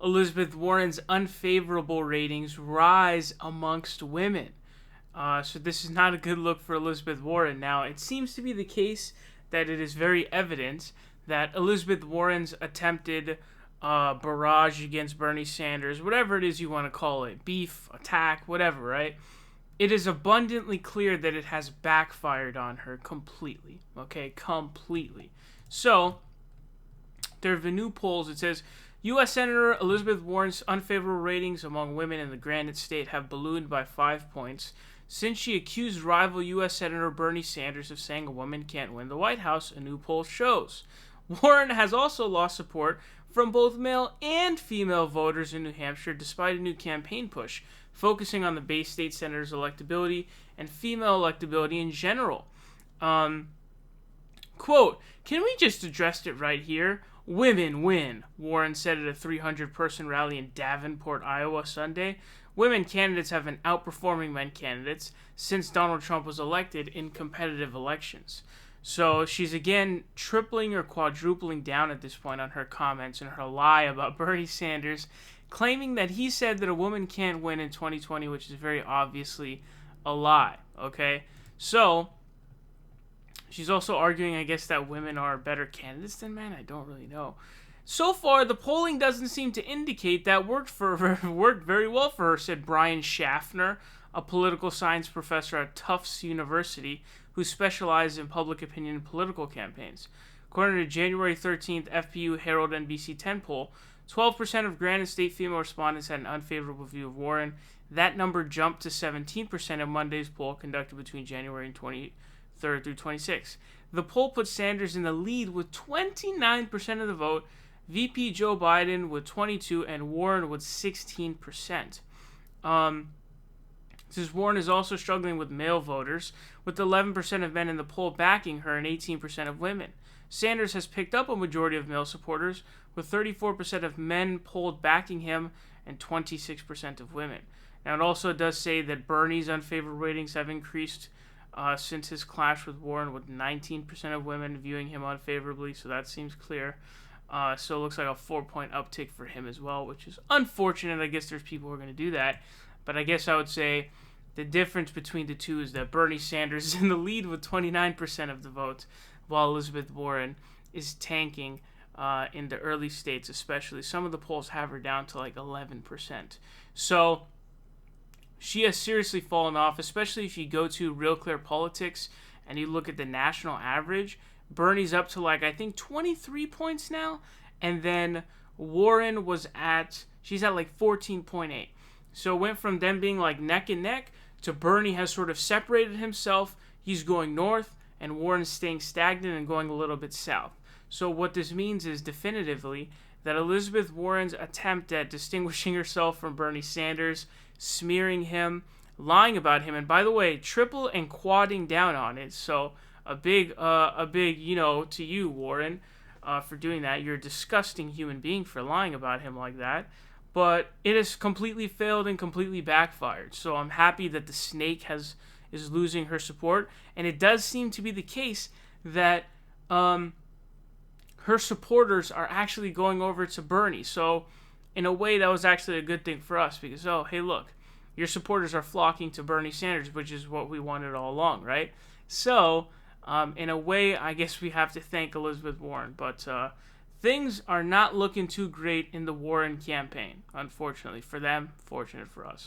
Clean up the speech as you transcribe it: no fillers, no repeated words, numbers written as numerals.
Elizabeth Warren's unfavorable ratings rise amongst women. So this is not a good look for Elizabeth Warren. Now, it seems to be the case that it is very evident that Elizabeth Warren's attempted barrage against Bernie Sanders, whatever it is you want to call it, beef, attack, whatever, right? It is abundantly clear that it has backfired on her completely, okay? Completely. So, there have been new polls. It says, U.S. Senator Elizabeth Warren's unfavorable ratings among women in the Granite State have ballooned by 5 points since she accused rival U.S. Senator Bernie Sanders of saying a woman can't win the White House, a new poll shows. Warren has also lost support from both male and female voters in New Hampshire despite a new campaign push focusing on the Bay State Senator's electability and female electability in general. Quote, "Can we just address it right here? Women win," Warren said at a 300-person rally in Davenport, Iowa, Sunday. Women candidates have been outperforming men candidates since Donald Trump was elected in competitive elections. So she's again tripling or quadrupling down at this point on her comments and her lie about Bernie Sanders, claiming that he said that a woman can't win in 2020, which is very obviously a lie, okay? So she's also arguing, I guess, that women are better candidates than men. I don't really know. So far, the polling doesn't seem to indicate that worked very well for her, said Brian Schaffner, a political science professor at Tufts University who specializes in public opinion and political campaigns. According to January 13th FPU Herald-NBC 10 poll, 12% of Granite State female respondents had an unfavorable view of Warren. That number jumped to 17% in Monday's poll conducted between January and 23rd through 26th. The poll put Sanders in the lead with 29% of the vote, VP Joe Biden with 22%, and Warren with 16%. Says Warren is also struggling with male voters, with 11% of men in the poll backing her and 18% of women. Sanders has picked up a majority of male supporters, with 34% of men polled backing him and 26% of women. Now, it also does say that Bernie's unfavorable ratings have increased since his clash with Warren, with 19% of women viewing him unfavorably, so that seems clear. So it looks like a 4-point uptick for him as well, which is unfortunate. I guess there's people who are going to do that. But I guess I would say the difference between the two is that Bernie Sanders is in the lead with 29% of the vote, while Elizabeth Warren is tanking in the early states especially. Some of the polls have her down to like 11%. So she has seriously fallen off, especially if you go to Real Clear Politics and you look at the national average. Bernie's up to like, I think, 23 points now. And then Warren she's at like 14.8. So it went from them being like neck and neck to Bernie has sort of separated himself. He's going north and Warren's staying stagnant and going a little bit south. So what this means is definitively that Elizabeth Warren's attempt at distinguishing herself from Bernie Sanders, smearing him, lying about him, and by the way, triple and quadding down on it. So a big, to you, Warren, for doing that. You're a disgusting human being for lying about him like that. But it has completely failed and completely backfired. So I'm happy that the snake is losing her support. And it does seem to be the case that her supporters are actually going over to Bernie. So in a way, that was actually a good thing for us. Because, oh, hey, look, your supporters are flocking to Bernie Sanders, which is what we wanted all along, right? So in a way, I guess we have to thank Elizabeth Warren. But things are not looking too great in the Warren campaign, unfortunately for them, fortunate for us.